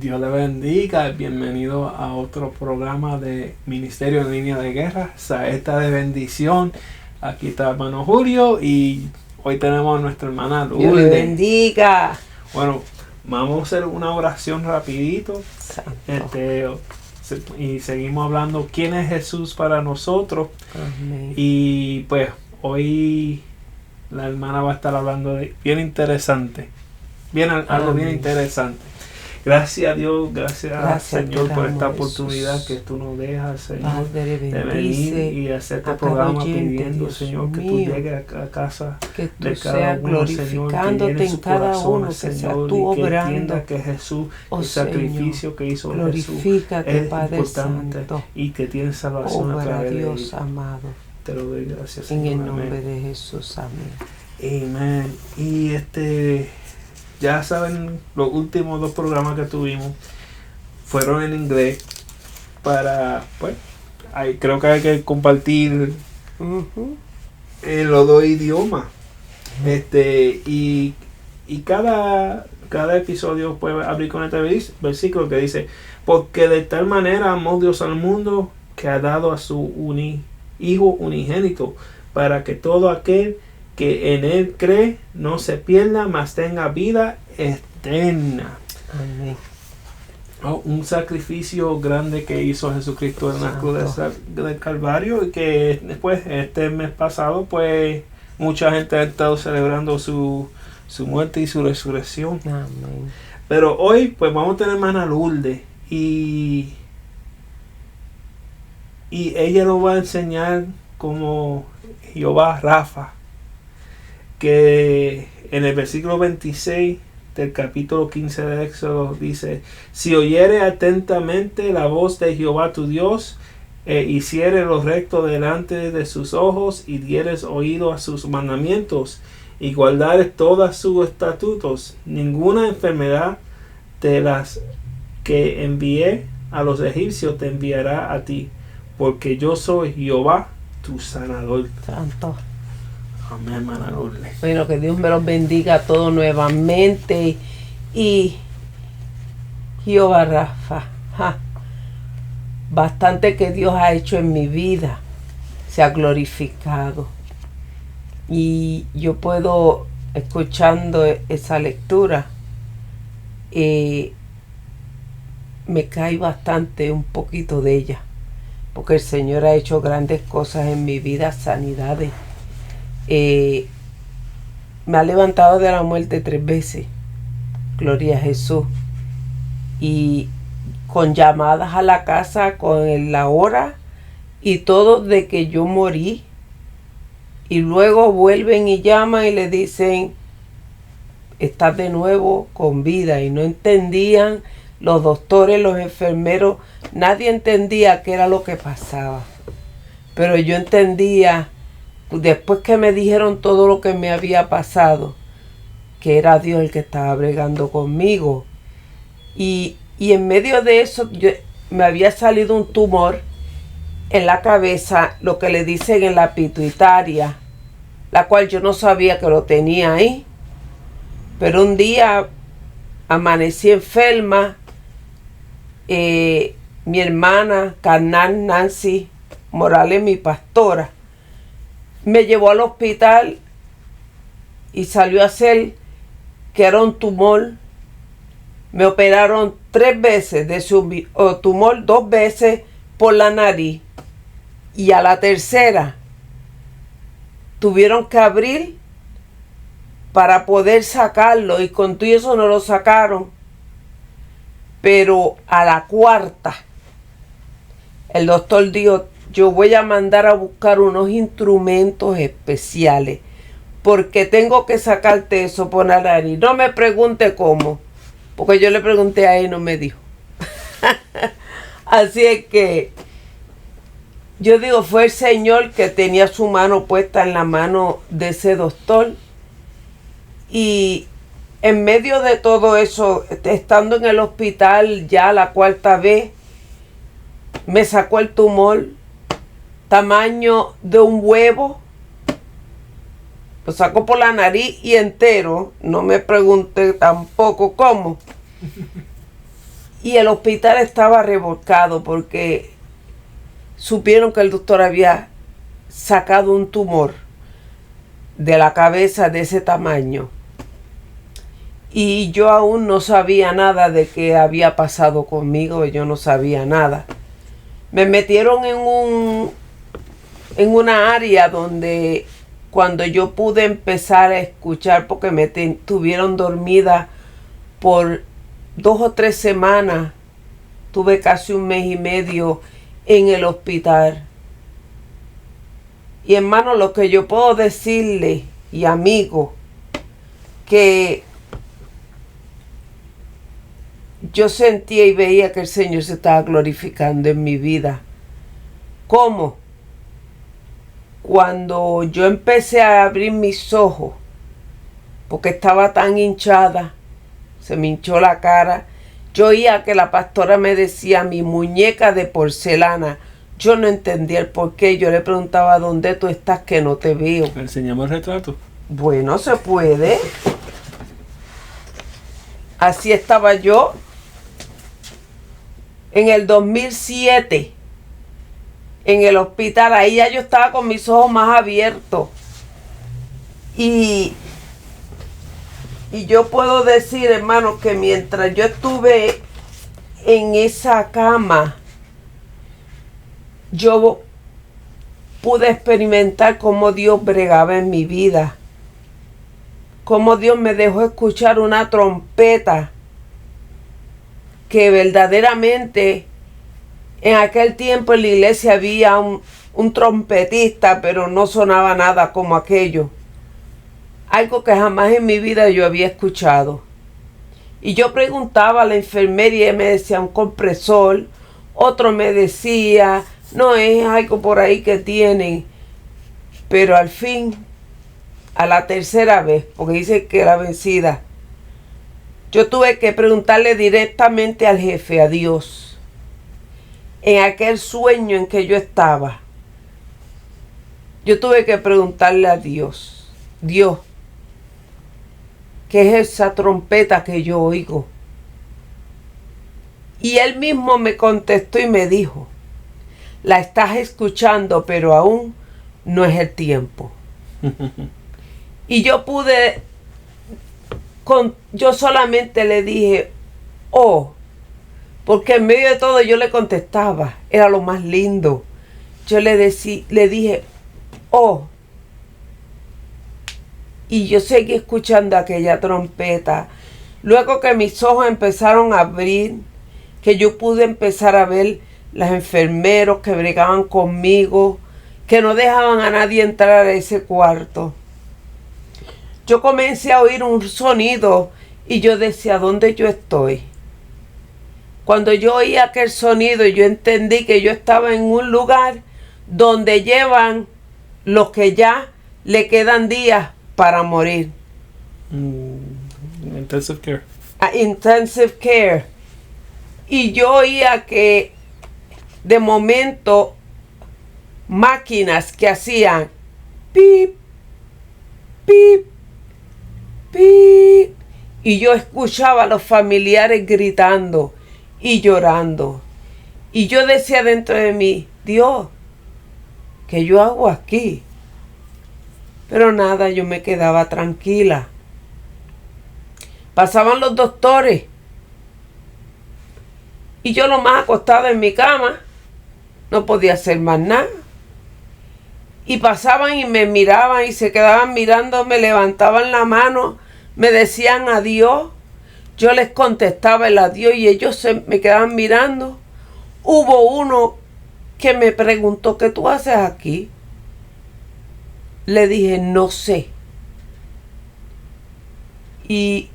Dios le bendiga, bienvenido a otro programa de Ministerio en Línea de Guerra, Saeta de Bendición. Aquí está hermano Julio y hoy tenemos a nuestra hermana Lourdes. Dios le bendiga. Bueno, vamos a hacer una oración rapidito. Y seguimos hablando quién es Jesús para nosotros. Amén. Y pues hoy la hermana va a estar hablando de bien interesante. Algo bien interesante. Gracias a Dios, gracias Señor por esta oportunidad Jesús. Que tú nos dejas, Señor, Padre, de venir y hacer este programa pidiendo, Dios Señor, mío, que tú llegues a casa que tú de cada uno, glorificándote Señor, en cada corazón, uno, que Señor, sea tú y que obrando. entienda que Jesús, el sacrificio que hizo Jesús Glorifícate, es Padre importante Santo. y que tiene salvación a Obra, través de Dios él. amado. Te lo doy gracias, Señor. En el nombre Amén. de Jesús. Amén. Amén. Y ya saben, los últimos 2 programas que tuvimos fueron en inglés para, pues, creo que hay que compartir en los 2 idiomas. Y cada episodio puede abrir con este versículo que dice: porque de tal manera amó Dios al mundo que ha dado a su Hijo unigénito, para que todo aquel que en él cree no se pierda, mas tenga vida eterna. Amén. Un sacrificio grande que hizo Jesucristo en la cruz del Calvario, y que después, este mes pasado, pues mucha gente ha estado celebrando su muerte y su resurrección. Amén. Pero hoy pues vamos a tener hermana Lourdes y ella nos va a enseñar como Jehová Rafa, que en el versículo 26 del capítulo 15 de Éxodo dice: si oyere atentamente la voz de Jehová tu Dios, hiciere lo recto delante de sus ojos, y dieres oído a sus mandamientos, y guardares todos sus estatutos, ninguna enfermedad de las que envié a los egipcios te enviará a ti, porque yo soy Jehová tu sanador. Santo. Amén, hermana Lourdes. Bueno, que Dios me los bendiga a todos nuevamente. Y Jehová Rafa, bastante que Dios ha hecho en mi vida, se ha glorificado. Y yo puedo, escuchando esa lectura, me cae bastante un poquito de ella, porque el Señor ha hecho grandes cosas en mi vida, sanidades. Me ha levantado de la muerte 3 veces, gloria a Jesús, y con llamadas a la casa, con la hora y todo de que yo morí, y luego vuelven y llaman y le dicen: estás de nuevo con vida. Y no entendían, los doctores, los enfermeros, nadie entendía qué era lo que pasaba, pero yo entendía, después que me dijeron todo lo que me había pasado, que era Dios el que estaba bregando conmigo. Y en medio de eso, me había salido un tumor en la cabeza, lo que le dicen en la pituitaria, la cual yo no sabía que lo tenía ahí. Pero un día amanecí enferma. Mi hermana carnal, Nancy Morales, mi pastora, me llevó al hospital y salió a ser que era un tumor. Me operaron 3 veces de su tumor, 2 veces por la nariz, y a la tercera tuvieron que abrir para poder sacarlo, y con todo eso no lo sacaron. Pero a la cuarta el doctor dijo: yo voy a mandar a buscar unos instrumentos especiales, porque tengo que sacarte eso por la nariz. No me pregunte cómo, porque yo le pregunté a él y no me dijo. Así es que yo digo, fue el Señor que tenía su mano puesta en la mano de ese doctor. Y en medio de todo eso, estando en el hospital ya la 4ª vez, me sacó el tumor tamaño de un huevo. Lo sacó por la nariz y entero. No me pregunté tampoco cómo. y el hospital estaba revolcado porque supieron que el doctor había sacado un tumor de la cabeza de ese tamaño. Y yo aún no sabía nada de qué había pasado conmigo, yo no sabía nada. Me metieron en una área donde cuando yo pude empezar a escuchar, porque me tuvieron dormida por 2 o 3 semanas, tuve casi 1 mes y medio en el hospital. Y hermano, lo que yo puedo decirle, y amigo, que yo sentía y veía que el Señor se estaba glorificando en mi vida. ¿Cómo? Cuando yo empecé a abrir mis ojos, porque estaba tan hinchada, se me hinchó la cara, yo oía que la pastora me decía, mi muñeca de porcelana. Yo no entendía el por qué. Yo le preguntaba, ¿dónde tú estás que no te veo? ¿Le enseñamos el retrato? Bueno, se puede. Así estaba yo en el 2007 en el hospital. Ahí ya yo estaba con mis ojos más abiertos. Y yo puedo decir, hermano, que mientras yo estuve en esa cama, yo pude experimentar cómo Dios bregaba en mi vida. Cómo Dios me dejó escuchar una trompeta que verdaderamente en aquel tiempo en la iglesia había un trompetista, pero no sonaba nada como aquello. Algo que jamás en mi vida yo había escuchado. Y yo preguntaba a la enfermera y ella me decía un compresor. Otro me decía, no, es algo por ahí que tienen. Pero al fin, a la tercera vez, porque dice que era vencida, yo tuve que preguntarle directamente al jefe, a Dios, en aquel sueño en que yo estaba. Yo tuve que preguntarle a Dios, Dios, ¿qué es esa trompeta que yo oigo? Y él mismo me contestó y me dijo, la estás escuchando, pero aún no es el tiempo. Y yo pude, yo solamente le dije, oh, porque en medio de todo yo le contestaba, era lo más lindo. Yo le dije, oh, y yo seguí escuchando aquella trompeta. Luego que mis ojos empezaron a abrir, que yo pude empezar a ver los enfermeros que bregaban conmigo, que no dejaban a nadie entrar a ese cuarto. Yo comencé a oír un sonido y yo decía, ¿dónde yo estoy? Cuando yo oí aquel sonido, yo entendí que yo estaba en un lugar donde llevan los que ya le quedan días para morir. Intensive care. Intensive care. Y yo oía que de momento máquinas que hacían pip, pip, pip. Y yo escuchaba a los familiares gritando y llorando. Y yo decía dentro de mí, Dios, ¿qué yo hago aquí? Pero nada, yo me quedaba tranquila. Pasaban los doctores. Y yo nomás acostada en mi cama, no podía hacer más nada. Y pasaban y me miraban y se quedaban mirando, me levantaban la mano, me decían adiós. Yo les contestaba el adiós y ellos me quedaban mirando. Hubo uno que me preguntó, ¿qué tú haces aquí? Le dije, no sé. Y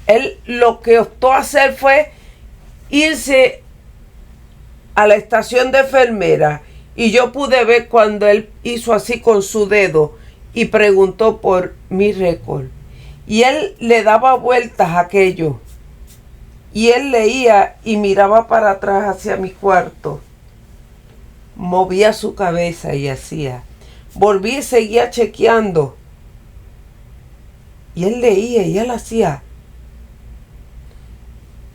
él lo que optó a hacer fue irse a la estación de enfermera. Y yo pude ver cuando él hizo así con su dedo y preguntó por mi récord. Y él le daba vueltas a aquello. Y él leía y miraba para atrás hacia mi cuarto. Movía su cabeza y hacía. Volví y seguía chequeando. Y él leía y él hacía.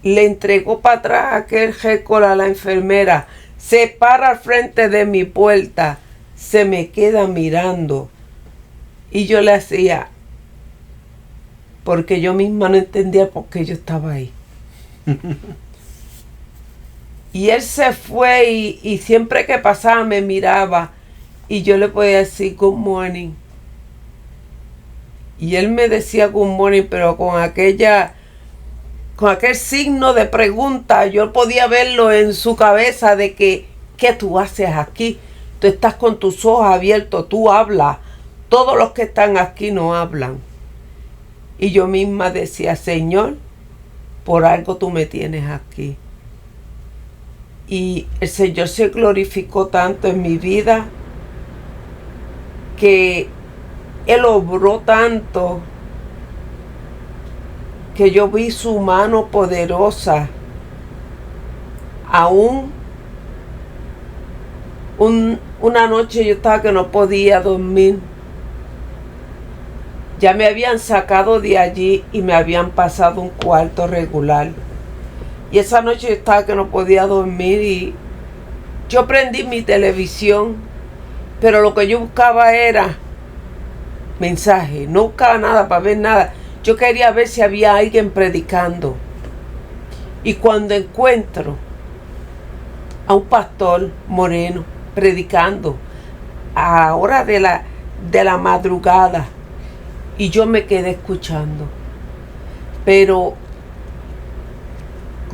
le entregó para atrás aquel récord a la enfermera. Se para al frente de mi puerta, se me queda mirando. Y yo le hacía, porque yo misma no entendía por qué yo estaba ahí. Y él se fue y siempre que pasaba me miraba y yo le podía decir good morning. Y él me decía good morning, pero con aquel signo de pregunta. Yo podía verlo en su cabeza de que, ¿qué tú haces aquí? Tú estás con tus ojos abiertos, tú hablas. Todos los que están aquí no hablan. Y yo misma decía, Señor, por algo tú me tienes aquí. Y el Señor se glorificó tanto en mi vida que Él obró tanto que yo vi su mano poderosa. Aún una noche yo estaba que no podía dormir. Ya me habían sacado de allí y me habían pasado un cuarto regular. Y esa noche yo estaba que no podía dormir y yo prendí mi televisión, pero lo que yo buscaba era mensaje. No buscaba nada para ver nada. Yo quería ver si había alguien predicando. Y cuando encuentro a un pastor moreno predicando a hora de la madrugada, y yo me quedé escuchando. Pero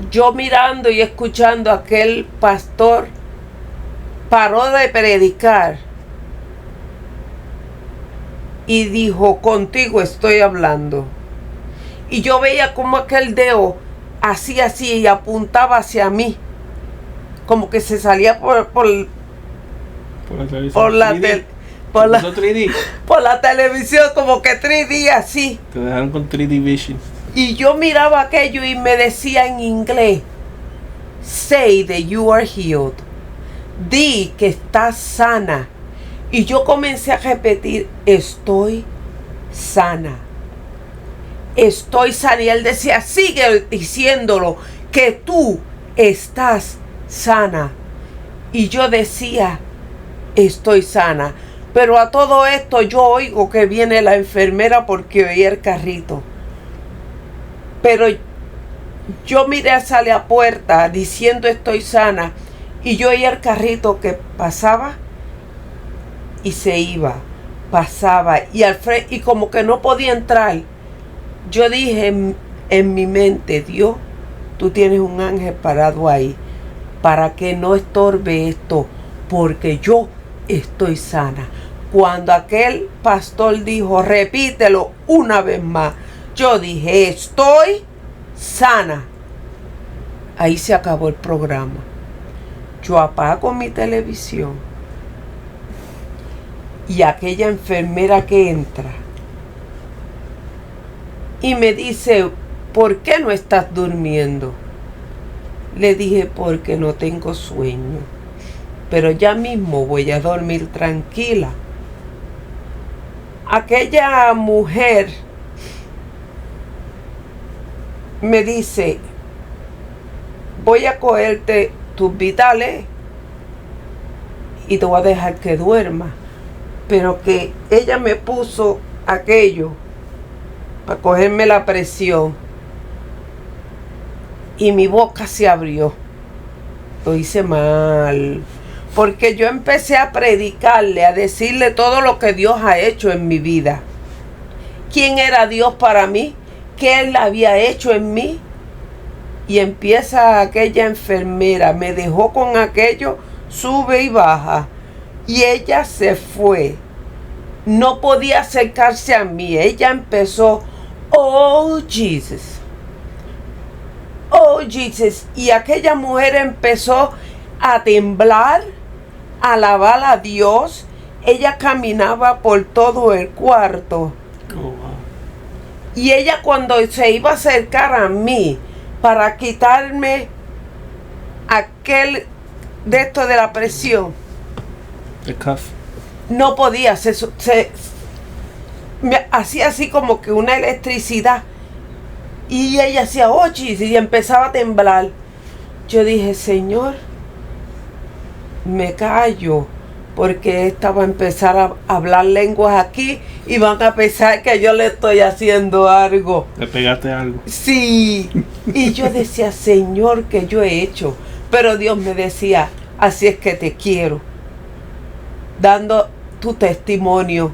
yo mirando y escuchando a aquel pastor, paró de predicar y dijo, contigo estoy hablando. Y yo veía como aquel dedo hacía así y apuntaba hacia mí, como que se salía por la televisión, como que 3D así. Te dejaron con 3D vision. Y yo miraba aquello y me decía en inglés, say that you are healed. Di que estás sana. Y yo comencé a repetir, estoy sana. Estoy sana. Y él decía, sigue diciéndolo, que tú estás sana. Y yo decía, estoy sana. Pero a todo esto yo oigo que viene la enfermera porque oía el carrito. Pero yo miré hacia la puerta diciendo estoy sana. Y yo oía el carrito que pasaba y se iba. Pasaba y como que no podía entrar. Yo dije en mi mente, Dios, tú tienes un ángel parado ahí para que no estorbe esto, porque yo estoy sana. Cuando aquel pastor dijo, repítelo una vez más, yo dije, estoy sana. Ahí se acabó el programa. Yo apago mi televisión y aquella enfermera que entra y me dice, ¿por qué no estás durmiendo? Le dije, porque no tengo sueño, pero ya mismo voy a dormir tranquila. Aquella mujer me dice, voy a cogerte tus vitales y te voy a dejar que duermas. Pero que ella me puso aquello para cogerme la presión y mi boca se abrió. Lo hice mal, porque yo empecé a predicarle, a decirle todo lo que Dios ha hecho en mi vida. ¿Quién era Dios para mí? ¿Qué Él había hecho en mí? Y empieza aquella enfermera, me dejó con aquello, sube y baja. Y ella se fue. No podía acercarse a mí. Ella empezó, oh Jesus. Oh Jesus. Y aquella mujer empezó a temblar, a alabar a Dios. Ella caminaba por todo el cuarto. Oh, wow. Y ella cuando se iba a acercar a mí para quitarme aquel de esto de la presión, The cuff. no podía, me hacía así como que una electricidad Y ella hacía ochis y empezaba a temblar. Yo dije, Señor, me callo, porque esta va a empezar a hablar lenguas aquí y van a pensar que yo le estoy haciendo algo. ¿Le pegaste algo? Sí. Y yo decía, Señor, ¿qué yo he hecho? Pero Dios me decía, así es que te quiero, dando tu testimonio.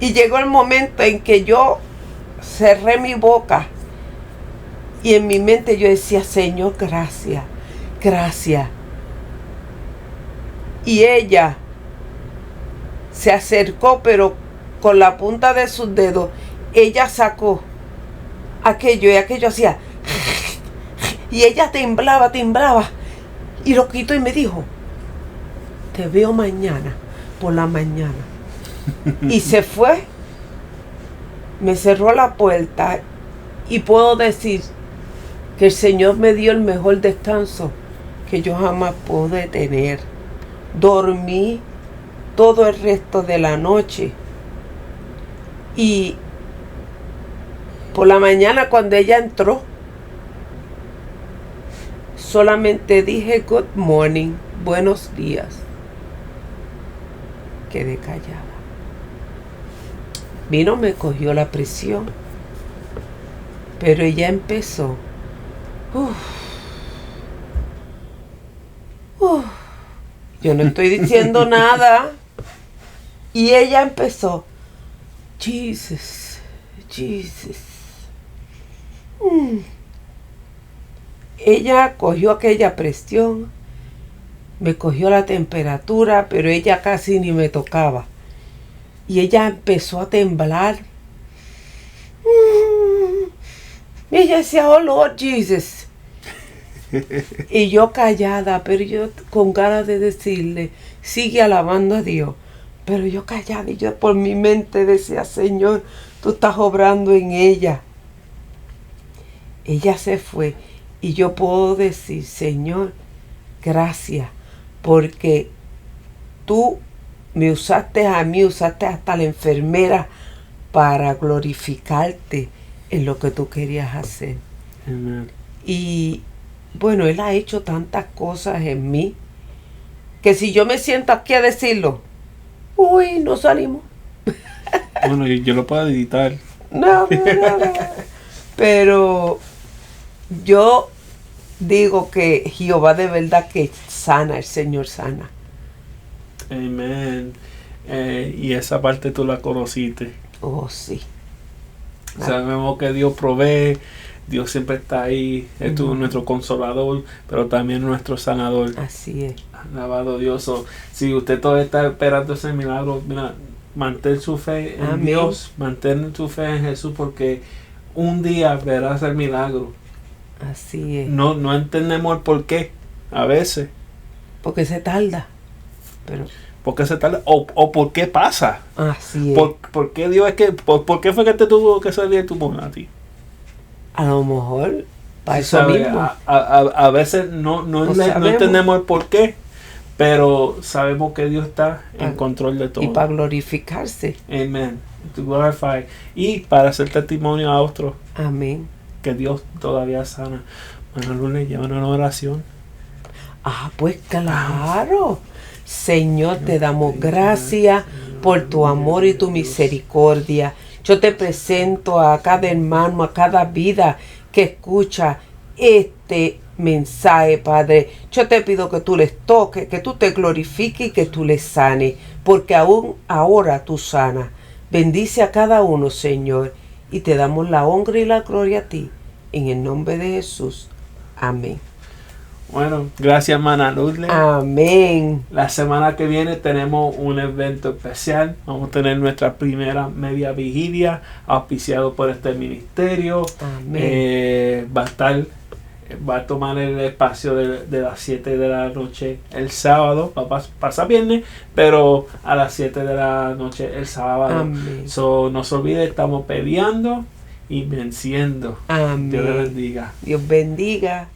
Y llegó el momento en que yo cerré mi boca y en mi mente yo decía, Señor, gracias, gracias. Y ella se acercó, pero con la punta de sus dedos, ella sacó aquello y aquello hacía. Y ella temblaba, y lo quitó y me dijo, te veo mañana, por la mañana. Y se fue, me cerró la puerta y puedo decir que el Señor me dio el mejor descanso que yo jamás pude tener. Dormí todo el resto de la noche y por la mañana cuando ella entró solamente dije good morning, buenos días. Quedé callada. Vino, me cogió la presión, pero ella empezó. Yo no estoy diciendo nada. Y ella empezó. Jesus, Jesus. Ella cogió aquella presión, me cogió la temperatura, pero ella casi ni me tocaba. Y ella empezó a temblar. Y ella decía, oh Lord Jesus. Y yo callada, pero yo con ganas de decirle, sigue alabando a Dios. Pero yo callada y yo por mi mente decía, Señor, tú estás obrando en ella. Ella se fue y yo puedo decir, Señor, gracias, porque tú me usaste a mí, usaste hasta la enfermera para glorificarte en lo que tú querías hacer. Amen. Y bueno, Él ha hecho tantas cosas en mí que si yo me siento aquí a decirlo, uy, no salimos. Bueno, yo lo puedo editar. No. Pero yo digo que Jehová de verdad que sana, el Señor sana. Amén. Y esa parte tú la conociste. Oh, sí. Sabemos que Dios provee, Dios siempre está ahí, es nuestro consolador, pero también nuestro sanador. Así es. Alabado Dios. Si usted todavía está esperando ese milagro, mira, mantén su fe en Amén. Dios, mantén tu fe en Jesús, porque un día verás el milagro. Así es. No entendemos el por qué, a veces. Porque se tarda. Pero ¿Por qué se tarda? O por qué pasa. así es. ¿Por qué Dios es que, por qué fue que te tuvo que salir tu mujer a ti? A lo mejor para eso ¿Sabe? mismo. A veces no sabemos. entendemos el por qué, pero sabemos que Dios está en control de todo. Y para glorificarse. Amen. To glorify. Y para hacer testimonio a otros Amén. que Dios todavía sana. Bueno, lunes llevan una oración. Ah, pues claro. Señor, te damos gracias por tu amor y tu misericordia. Yo te presento a cada hermano, a cada vida que escucha este mensaje, Padre. Yo te pido que tú les toques, que tú te glorifiques y que tú les sanes, porque aún ahora tú sanas. Bendice a cada uno, Señor, y te damos la honra y la gloria a ti. En el nombre de Jesús. Amén. Bueno, gracias, hermana Lourdes. Amén. La semana que viene tenemos un evento especial. Vamos a tener nuestra primera media vigilia auspiciado por este ministerio. Amén. Va a tomar el espacio de las 7 de la noche el sábado. Va a pasar viernes, pero a las 7 de la noche el sábado. Amén. No se olvide, estamos peleando y venciendo. Amén. Dios le bendiga. Dios bendiga.